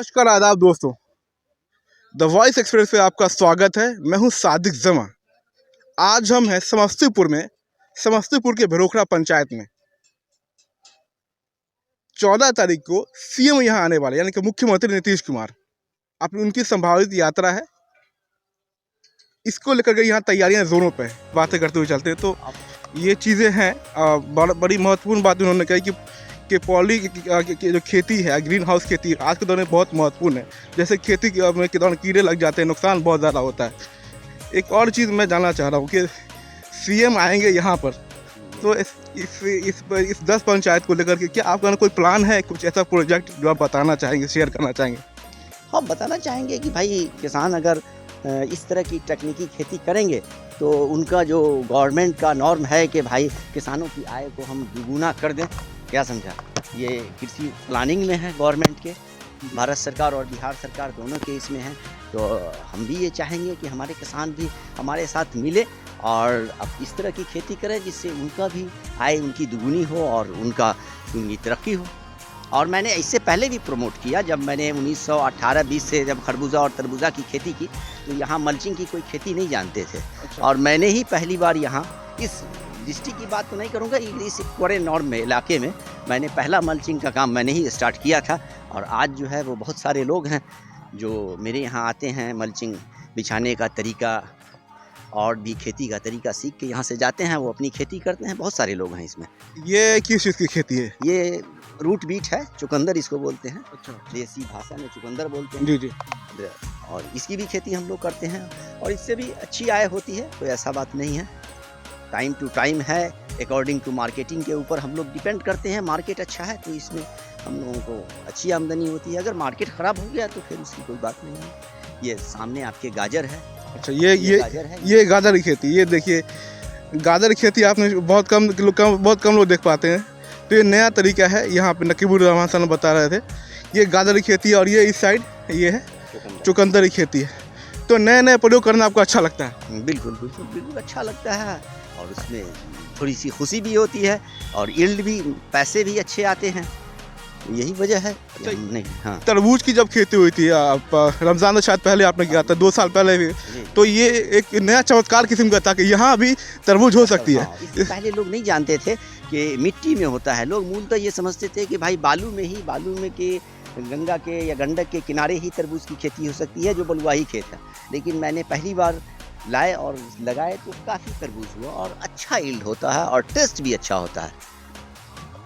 नमस्कार आदाब दोस्तों, द वॉइस एक्सप्रेस पे आपका स्वागत है। मैं हूं सादिक जमा। आज हम हैं समस्तीपुर में, समस्तीपुर के भरोखड़ा पंचायत में। 14 तारीख को सीएम यहां आने वाले, यानी कि मुख्यमंत्री नीतीश कुमार। अपनी उनकी संभावित यात्रा है, इसको लेकर के यहाँ तैयारियां जोरों पे है। बातें करते हुए चलते हैं तो ये चीज़ें हैं। बड़ी महत्वपूर्ण बात उन्होंने कही कि पॉली की जो खेती है, ग्रीन हाउस खेती आज के दौर में बहुत महत्वपूर्ण है। जैसे खेती के दौरान कीड़े लग जाते हैं, नुकसान बहुत ज़्यादा होता है। एक और चीज़ मैं जानना चाह रहा हूँ कि सीएम आएंगे यहाँ पर, तो इस 10 पंचायत को लेकर के क्या आपका कोई प्लान है, कुछ ऐसा प्रोजेक्ट जो आप बताना चाहेंगे, शेयर करना चाहेंगे? हाँ, बताना चाहेंगे कि भाई किसान अगर इस तरह की तकनीकी खेती करेंगे तो उनका जो गवर्नमेंट का नॉर्म है कि भाई किसानों की आय को हम दुगुना कर दें। क्या समझा? ये कृषि प्लानिंग में है गवर्नमेंट के, भारत सरकार और बिहार सरकार दोनों के इसमें है। तो हम भी ये चाहेंगे कि हमारे किसान भी हमारे साथ मिले और अब इस तरह की खेती करें जिससे उनका भी आय उनकी दुगुनी हो और उनकी तरक्की हो। और मैंने इससे पहले भी प्रमोट किया, जब मैंने 1918-20 से जब खरबूजा और तरबूजा की खेती की तो यहाँ मल्चिंग की कोई खेती नहीं जानते थे। अच्छा। और मैंने ही पहली बार यहाँ इस डिस्ट्रिक्ट की बात तो नहीं करूँगा, इस पूरे नॉर्थ में इलाके में मैंने पहला मल्चिंग का काम मैंने ही स्टार्ट किया था। और आज जो है वो बहुत सारे लोग हैं जो मेरे यहाँ आते हैं, मल्चिंग बिछाने का तरीका और भी खेती का तरीका सीख के यहाँ से जाते हैं, वो अपनी खेती करते हैं। बहुत सारे लोग हैं इसमें। ये किस चीज़ की खेती है? ये रूट बीट है, चुकंदर इसको बोलते हैं। अच्छा। देसी भाषा में चुकंदर बोलते हैं। जी जी। और इसकी भी खेती हम लोग करते हैं और इससे भी अच्छी आय होती है, कोई ऐसा बात नहीं है। टाइम टू टाइम है, अकॉर्डिंग टू मार्केटिंग के ऊपर हम लोग डिपेंड करते हैं। मार्केट अच्छा है तो इसमें हम लोगों को अच्छी आमदनी होती है। अगर मार्केट ख़राब हो गया तो फिर उसकी कोई बात नहीं है। ये सामने आपके गाजर है। अच्छा, ये गाजर है। ये गाजर की खेती, ये देखिए गाजर की खेती आपने बहुत कम लोग देख पाते हैं। तो ये नया तरीका है, यहाँ पे नकीबुर रहमान साहब बता रहे थे। ये गाजर की खेती है और ये इस साइड ये है चुकंदर की खेती है। तो नए प्रयोग करना आपको अच्छा लगता है? बिल्कुल बिल्कुल बिल्कुल अच्छा लगता है और उसमें थोड़ी सी खुशी भी होती है और यील्ड भी, पैसे भी अच्छे आते हैं। यही वजह है। नहीं, हाँ। तरबूज की जब खेती हुई थी रमज़ान से शायद पहले आपने किया था, 2 साल पहले भी, तो ये एक नया चमत्कार किस्म का था कि यहाँ भी तरबूज हो सकती है। इससे पहले लोग नहीं जानते थे कि मिट्टी में होता है। लोग मूलतः ये समझते थे कि भाई बालू में के गंगा के या गंडक के किनारे ही तरबूज की खेती हो सकती है, जो बलुआही खेत है। लेकिन मैंने पहली बार लाए और लगाए तो काफ़ी तरबूज हुआ और अच्छा यील्ड होता है और टेस्ट भी अच्छा होता है।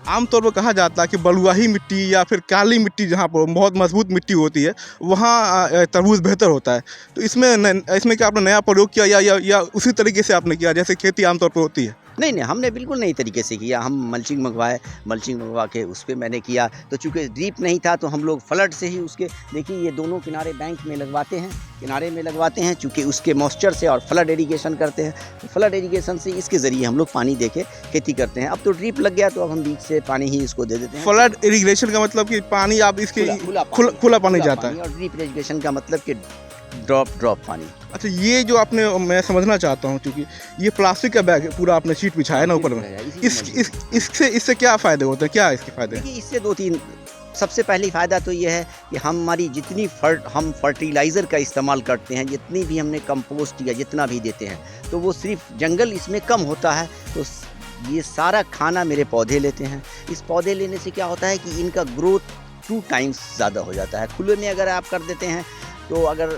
आमतौर पर कहा जाता है कि बलुआही मिट्टी या फिर काली मिट्टी, जहाँ पर बहुत मजबूत मिट्टी होती है, वहाँ तरबूज बेहतर होता है। तो इसमें क्या आपने नया प्रयोग किया या उसी तरीके से आपने किया जैसे खेती आमतौर पर होती है? नहीं, हमने बिल्कुल नई तरीके से किया। हम मल्चिंग मंगवा के उस पर मैंने किया। तो चूँकि ड्रीप नहीं था तो हम लोग फ्लड से ही उसके, देखिए ये दोनों किनारे बैंक में लगवाते हैं, किनारे में लगवाते हैं, चूँकि उसके मॉइस्चर से, और फ्लड इरिगेशन करते हैं। तो फ्लड इरिगेशन से इसके ज़रिए हम लोग पानी दे के खेती करते हैं। अब तो ड्रीप लग गया तो अब हम बीच से पानी ही इसको दे देते हैं। फ्लड इरिगेशन का मतलब कि पानी आप इसके खुला पानी जाता है, और ड्रीप इरिगेशन का मतलब कि ड्रॉप पानी। अच्छा, ये जो मैं समझना चाहता हूँ, क्योंकि ये प्लास्टिक का बैग है, पूरा आपने शीट बिछाया ना ऊपर में, इससे क्या फ़ायदे होते हैं, क्या इसके फ़ायदे? देखिए इससे 2-3, सबसे पहली फ़ायदा तो ये है कि हमारी जितनी हम फर्टिलाइज़र का इस्तेमाल करते हैं, जितनी भी हमने कंपोस्ट या जितना भी देते हैं, तो वो सिर्फ जंगल इसमें कम होता है। तो ये सारा खाना मेरे पौधे लेते हैं। इस पौधे लेने से क्या होता है कि इनका ग्रोथ 2 टाइम्स ज़्यादा हो जाता है। खुले में अगर आप कर देते हैं तो अगर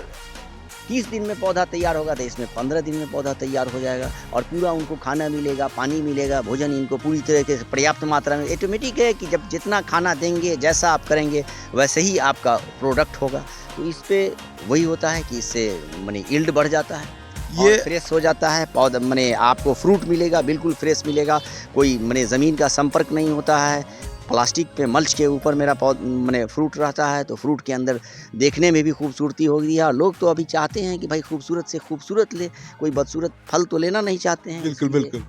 30 दिन में पौधा तैयार होगा तो इसमें 15 दिन में पौधा तैयार हो जाएगा और पूरा उनको खाना मिलेगा, पानी मिलेगा, भोजन इनको पूरी तरीके से पर्याप्त मात्रा में। ऑटोमेटिक है कि जब जितना खाना देंगे, जैसा आप करेंगे, वैसे ही आपका प्रोडक्ट होगा। तो इस पर वही होता है कि इससे माने यील्ड बढ़ जाता है, ये फ्रेश हो जाता है पौधा, माने आपको फ्रूट मिलेगा, बिल्कुल फ्रेश मिलेगा। कोई माने ज़मीन का संपर्क नहीं होता है। प्लास्टिक पे मल्च के ऊपर मेरा मैंने फ्रूट रहता है, तो फ्रूट के अंदर देखने में भी खूबसूरती होगी। और लोग तो अभी चाहते हैं कि भाई खूबसूरत से खूबसूरत ले, कोई बदसूरत फल तो लेना नहीं चाहते हैं। बिल्कुल बिल्कुल।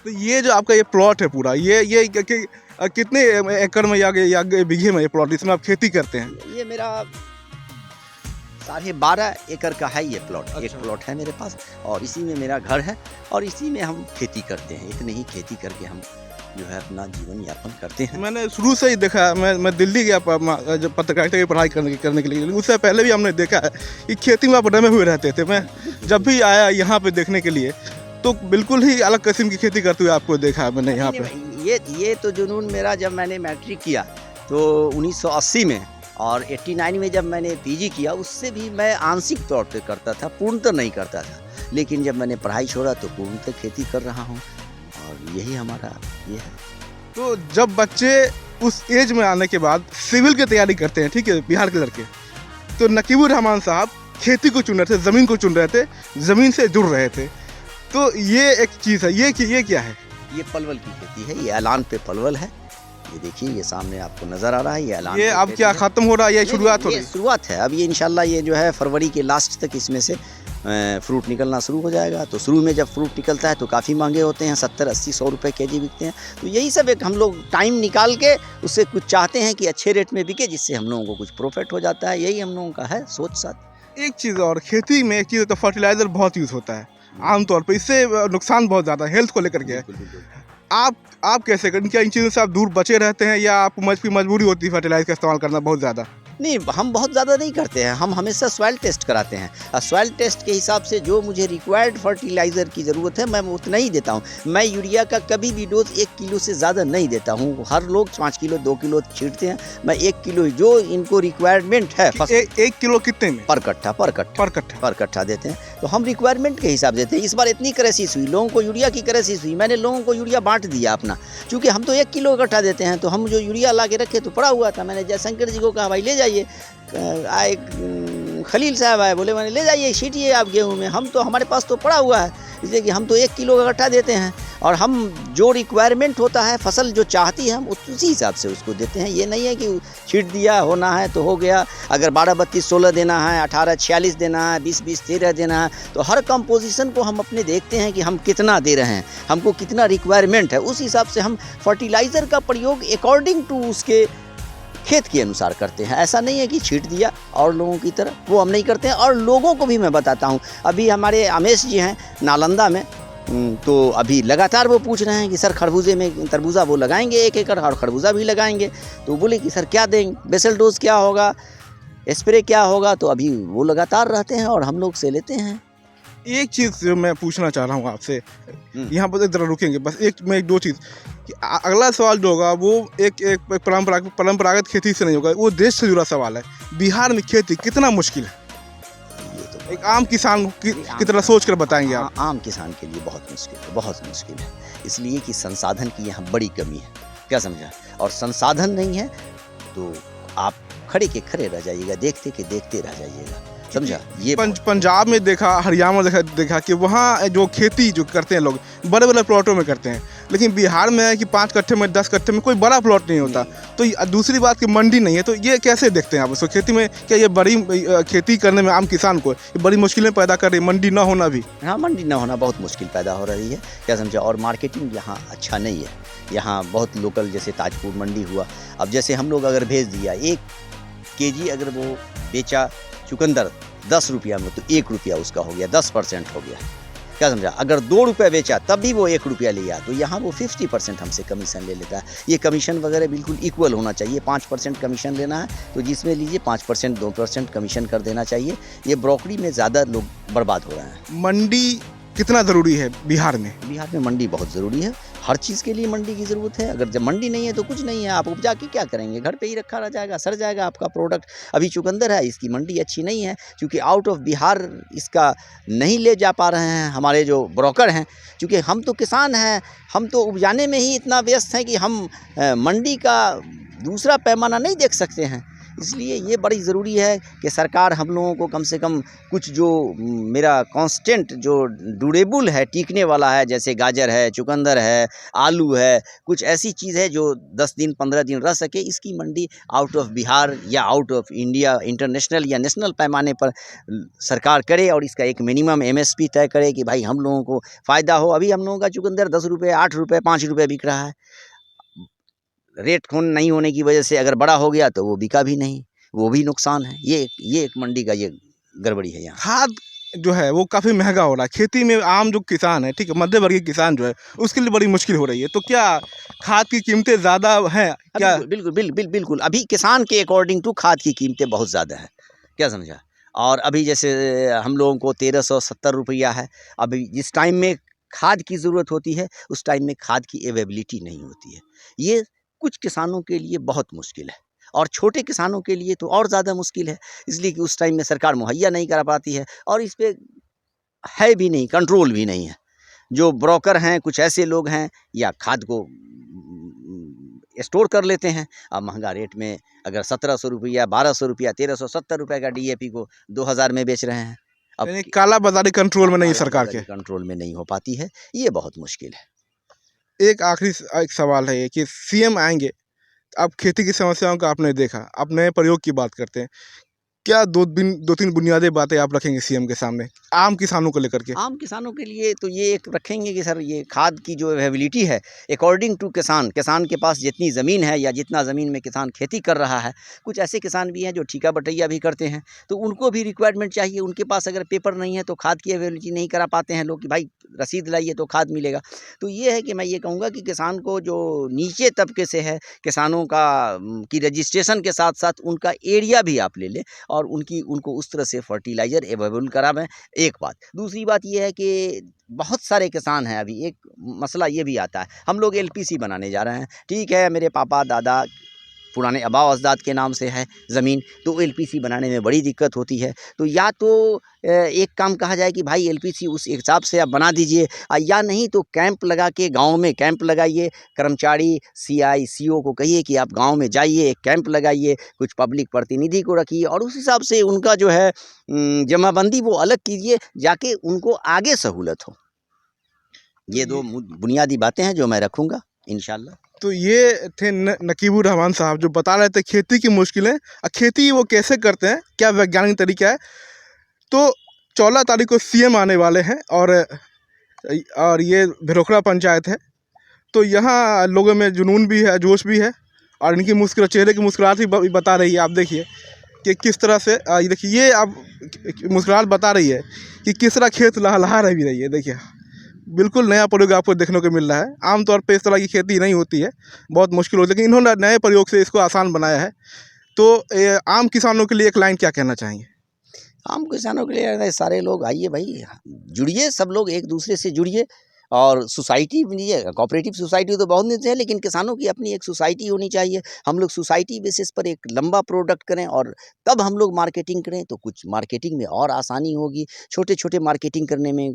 तो ये जो आपका ये प्लॉट है पूरा, ये कितने एकड़ में या बीघे में ये प्लॉट, इसमें आप खेती करते हैं? ये मेरा 12.5 एकड़ का है ये प्लॉट। अच्छा। एक प्लॉट है मेरे पास और इसी में मेरा घर है और इसी में हम खेती करते हैं। इतनी ही खेती करके हम जो है अपना जीवन यापन करते हैं। मैंने शुरू से ही देखा, मैं दिल्ली गया जब पत्रकारिता की पढ़ाई करने के लिए, लेकिन उससे पहले भी हमने देखा है कि खेती में आप रमे हुए रहते थे। मैं जब भी आया यहाँ पे देखने के लिए तो बिल्कुल ही अलग किस्म की खेती करते हुए आपको देखा है मैंने यहाँ पे। ये तो जुनून मेरा जब मैंने मैट्रिक किया तो 1980 में, और 89 में जब मैंने पीजी किया, उससे भी मैं आंशिक तौर पे करता था, पूर्णतः नहीं करता था। लेकिन जब मैंने पढ़ाई छोड़ा तो पूर्णतः खेती कर रहा हूँ, और यही हमारा ये है। तो जब बच्चे उस एज में आने के बाद सिविल की तैयारी करते हैं, ठीक है, बिहार के लड़के, तो नकीबुर रहमान साहब खेती को चुन रहे थे, ज़मीन को चुन रहे थे, ज़मीन से जुड़ रहे थे। तो ये एक चीज़ है, ये क्या है? ये पलवल की खेती है, ये ऐलान पे पलवल है। ये देखिए, ये सामने आपको नज़र आ रहा है, ये ऐलान। ये अब क्या ख़त्म हो रहा है, ये शुरुआत हो रही है? शुरुआत है। अब ये इंशाल्लाह ये जो है फरवरी के लास्ट तक इसमें से फ्रूट निकलना शुरू हो जाएगा। तो शुरू में जब फ्रूट निकलता है तो काफ़ी महंगे होते हैं, 70, 80, 100 रुपये केजी बिकते हैं। तो यही सब एक हम लोग टाइम निकाल के उससे कुछ चाहते हैं कि अच्छे रेट में बिके, जिससे हम लोगों को कुछ प्रॉफिट हो जाता है। यही हम लोगों का है सोच साथ। एक चीज़ और, खेती में एक चीज़ तो फर्टिलाइज़र बहुत यूज़ होता है आमतौर पर, इससे नुकसान बहुत ज़्यादा है, हेल्थ को लेकर के। आप कैसे करें, क्या इन चीज़ों से आप दूर बचे रहते हैं, या आपको मजबूरी होती है फर्टिलाइजर का इस्तेमाल करना बहुत ज़्यादा? नहीं, हम बहुत ज़्यादा नहीं करते हैं। हम हमेशा सॉइल टेस्ट कराते हैं, और सॉइल टेस्ट के हिसाब से जो मुझे रिक्वायर्ड फर्टिलाइज़र की ज़रूरत है मैं उतना ही देता हूँ। मैं यूरिया का कभी भी डोज 1 किलो से ज़्यादा नहीं देता हूँ। हर लोग 5 किलो 2 किलो छींटते हैं, मैं 1 किलो जो इनको रिक्वायरमेंट है। 1 किलो कितने में? पर कट्ठा देते हैं। तो हम रिक्वायरमेंट के हिसाब से देते हैं। इस बार इतनी क्राइसिस हुई, लोगों को यूरिया की क्राइसिस हुई, मैंने लोगों को यूरिया बांट दिया अपना, क्योंकि हम तो 1 किलो इकट्ठा देते हैं। तो हम जो यूरिया ला के रखे तो पड़ा हुआ था, मैंने जयशंकर जी को कहा भाई ले जाइए। आए खलील साहब आए, बोले मैंने ले जाइए, छीटिए आप गेहूँ में। हम तो हमारे पास तो पड़ा हुआ है, इसलिए कि हम तो 1 किलो इकट्ठा देते हैं, और हम जो रिक्वायरमेंट होता है, फसल जो चाहती है हम उसी हिसाब से उसको देते हैं। ये नहीं है कि छीट दिया, होना है तो हो गया। अगर 12-32-16 देना है, 18-46 देना है, 20-20-13 देना है, तो हर कंपोजिशन को हम अपने देखते हैं कि हम कितना दे रहे हैं, हमको कितना रिक्वायरमेंट है, उस हिसाब से हम फर्टिलाइज़र का प्रयोग अकॉर्डिंग टू उसके खेत के अनुसार करते हैं। ऐसा नहीं है कि छीट दिया और लोगों की तरह, वो हम नहीं करते हैं। और लोगों को भी मैं बताता हूँ, अभी हमारे अमेश जी हैं नालंदा में, तो अभी लगातार वो पूछ रहे हैं कि सर खरबूजे में तरबूजा वो लगाएंगे 1 एकड़, और खरबूजा भी लगाएंगे। तो बोले कि सर क्या देंगे, बेसल डोज क्या होगा, स्प्रे क्या होगा, तो अभी वो लगातार रहते हैं और हम लोग से लेते हैं। एक चीज़ जो मैं पूछना चाह रहा हूँ आपसे, यहाँ पर ज़रा रुकेंगे बस, एक दो चीज़ कि अगला सवाल जो होगा वो एक परंपरागत खेती से नहीं होगा, वो देश से जुड़ा सवाल है। बिहार में खेती कितना मुश्किल है, एक आम किसान की तरह सोच कर बताएंगे आप? आम किसान के लिए बहुत मुश्किल है, इसलिए कि संसाधन की यहाँ बड़ी कमी है, क्या समझा। और संसाधन नहीं है तो आप खड़े के खड़े रह जाइएगा, देखते के देखते रह जाइएगा, समझा। ये पंजाब में देखा, हरियाणा में देखा कि वहाँ जो खेती जो करते हैं लोग बड़े बड़े प्लॉटों में करते हैं, लेकिन बिहार में है कि 5 कट्ठे में 10 कट्ठे में कोई बड़ा प्लॉट नहीं होता। तो दूसरी बात कि मंडी नहीं है, तो ये कैसे देखते हैं आप उसको? खेती में क्या ये बड़ी खेती करने में आम किसान को ये बड़ी मुश्किलें पैदा कर रही है, मंडी ना होना भी? हाँ, मंडी ना होना बहुत मुश्किल पैदा हो रही है, क्या समझा। और मार्केटिंग यहाँ अच्छा नहीं है, यहाँ बहुत लोकल, जैसे ताजपुर मंडी हुआ। अब जैसे हम लोग अगर भेज दिया 1 केजी, अगर वो बेचा चुकंदर 10 रुपया में, तो 1 रुपया उसका हो गया, 10% हो गया, क्या समझा। अगर 2 रुपये बेचा तब भी वो 1 रुपया लिया, तो यहाँ वो 50% हमसे कमीशन ले लेता है। ये कमीशन वगैरह बिल्कुल इक्वल होना चाहिए। 5% कमीशन लेना है तो जिसमें लीजिए 5%, 2% कमीशन कर देना चाहिए। ये ब्रोकरी में ज़्यादा लोग बर्बाद हो रहे हैं। मंडी कितना ज़रूरी है बिहार में? बिहार में मंडी बहुत ज़रूरी है, हर चीज़ के लिए मंडी की ज़रूरत है। अगर जब मंडी नहीं है तो कुछ नहीं है, आप उपजा के क्या करेंगे, घर पे ही रखा रह जाएगा, सड़ जाएगा आपका प्रोडक्ट। अभी चुकंदर है, इसकी मंडी अच्छी नहीं है, क्योंकि आउट ऑफ बिहार इसका नहीं ले जा पा रहे हैं हमारे जो ब्रोकर हैं। क्योंकि हम तो किसान हैं, हम तो उपजाने में ही इतना व्यस्त हैं कि हम मंडी का दूसरा पैमाना नहीं देख सकते हैं। इसलिए ये बड़ी ज़रूरी है कि सरकार हम लोगों को कम से कम कुछ जो मेरा कांस्टेंट जो ड्यूरेबल है, टिकने वाला है, जैसे गाजर है, चुकंदर है, आलू है, कुछ ऐसी चीज़ है जो 10 दिन 15 दिन रह सके, इसकी मंडी आउट ऑफ बिहार या आउट ऑफ इंडिया, इंटरनेशनल या नेशनल पैमाने पर सरकार करे, और इसका एक मिनिमम MSP तय करे कि भाई हम लोगों को फ़ायदा हो। अभी हम लोगों का चुकंदर 10 रुपये, 8 रुपये, 5 रुपये बिक रहा है। रेट कौन नहीं होने की वजह से अगर बड़ा हो गया तो वो बिका भी नहीं, वो भी नुकसान है। ये एक मंडी का ये गड़बड़ी है यहाँ। जो है वो काफ़ी महंगा हो रहा है। खेती में आम जो किसान है, ठीक है, मध्य वर्गीय किसान जो है, उसके लिए बड़ी मुश्किल हो रही है। तो क्या खाद की कीमतें ज़्यादा हैं क्या? बिल्कुल अभी किसान के अकॉर्डिंग टू खाद की कीमतें बहुत ज़्यादा है, क्या समझा? और अभी जैसे हम लोगों को 1370 रुपया है। अभी जिस टाइम में खाद की ज़रूरत होती है उस टाइम में खाद की अवेलेबिलिटी नहीं होती है। ये कुछ किसानों के लिए बहुत मुश्किल है और छोटे किसानों के लिए तो और ज़्यादा मुश्किल है, इसलिए कि उस टाइम में सरकार मुहैया नहीं करा पाती है और इस पे है भी नहीं, कंट्रोल भी नहीं है। जो ब्रोकर हैं, कुछ ऐसे लोग हैं या खाद को स्टोर कर लेते हैं। अब महंगा रेट में अगर 1700 रुपया, 1200 रुपया, 1370 रुपये का डीएपी को 2000 में बेच रहे हैं। अब यानी काला बाज़ारी कंट्रोल में नहीं है सरकार के। कंट्रोल में नहीं हो पाती है, ये बहुत मुश्किल है। एक आखिरी एक सवाल है ये कि सीएम आएँगे, अब खेती की समस्याओं को आपने देखा, आप नए प्रयोग की बात करते हैं। क्या 2-3 बुनियादी बातें आप रखेंगे सीएम के सामने, आम किसानों को लेकर के? आम किसानों के लिए तो ये एक रखेंगे कि सर ये खाद की जो अवेलेबिलिटी है अकॉर्डिंग टू किसान के पास जितनी ज़मीन है या जितना ज़मीन में किसान खेती कर रहा है, कुछ ऐसे किसान भी हैं जो ठीका बटैया भी करते हैं, तो उनको भी रिक्वायरमेंट चाहिए। उनके पास अगर पेपर नहीं है तो खाद की अवेलेबिलिटी नहीं करा पाते हैं लोग कि भाई रसीद लाइए तो खाद मिलेगा। तो ये है कि मैं ये कहूँगा कि किसान को जो नीचे तबके से है, किसानों का की रजिस्ट्रेशन के साथ साथ उनका एरिया भी आप ले लें और उनको उस तरह से फर्टिलाइज़र अवेलेबल करावें, एक बात। दूसरी बात ये है कि बहुत सारे किसान हैं, अभी एक मसला ये भी आता है, हम लोग एलपीसी बनाने जा रहे हैं, ठीक है, मेरे पापा दादा पुराने आबा अजदाद के नाम से है ज़मीन, तो एलपीसी बनाने में बड़ी दिक्कत होती है। तो या तो एक काम कहा जाए कि भाई एलपीसी उस हिसाब से आप बना दीजिए, या नहीं तो कैंप लगा के गाँव में कैंप लगाइए। कर्मचारी सीआई सीओ को कहिए कि आप गाँव में जाइए, एक कैंप लगाइए, कुछ पब्लिक प्रतिनिधि को रखिए और उस हिसाब से उनका जो है जमाबंदी वो अलग कीजिए, जाके उनको आगे सहूलत हो। ये 2 बुनियादी बातें हैं जो मैं रखूँगा इंशाल्लाह। तो ये थे नकीबुर रहमान साहब जो बता रहे थे खेती की मुश्किलें और खेती वो कैसे करते हैं, क्या वैज्ञानिक तरीका है। तो 14 तारीख को सीएम आने वाले हैं और ये भिरोखड़ा पंचायत है, तो यहाँ लोगों में जुनून भी है, जोश भी है और इनकी चेहरे की मुस्कुराहट भी बता रही है। आप देखिए कि किस तरह से ये देखिए, ये अब मुस्कुराहट बता रही है कि किस तरह खेत लहलहा रही है। देखिए बिल्कुल नया प्रयोग आपको देखने को मिल रहा है। आमतौर पे इस तरह की खेती नहीं होती है, बहुत मुश्किल होती है, लेकिन इन्होंने नए प्रयोग से इसको आसान बनाया है। तो आम किसानों के लिए एक लाइन क्या कहना चाहेंगे? आम किसानों के लिए सारे लोग आइए भाई, जुड़िए, सब लोग एक दूसरे से जुड़िए और सोसाइटी बनिए। कोऑपरेटिव सोसाइटी तो बहुत नीचे है, लेकिन किसानों की अपनी एक सोसाइटी होनी चाहिए। हम लोग सोसाइटी बेसिस पर एक लंबा प्रोडक्ट करें और तब हम लोग मार्केटिंग करें, तो कुछ मार्केटिंग में और आसानी होगी। छोटे-छोटे मार्केटिंग करने में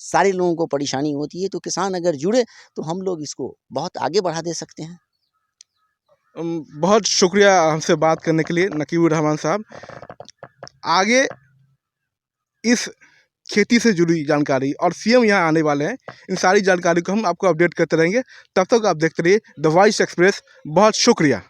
सारे लोगों को परेशानी होती है, तो किसान अगर जुड़े तो हम लोग इसको बहुत आगे बढ़ा दे सकते हैं। बहुत शुक्रिया हमसे बात करने के लिए नकीबुर रहमान साहब। आगे इस खेती से जुड़ी जानकारी और सीएम यहाँ आने वाले हैं, इन सारी जानकारी को हम आपको अपडेट करते रहेंगे। तब तक आप देखते रहिए द वॉइस एक्सप्रेस। बहुत शुक्रिया।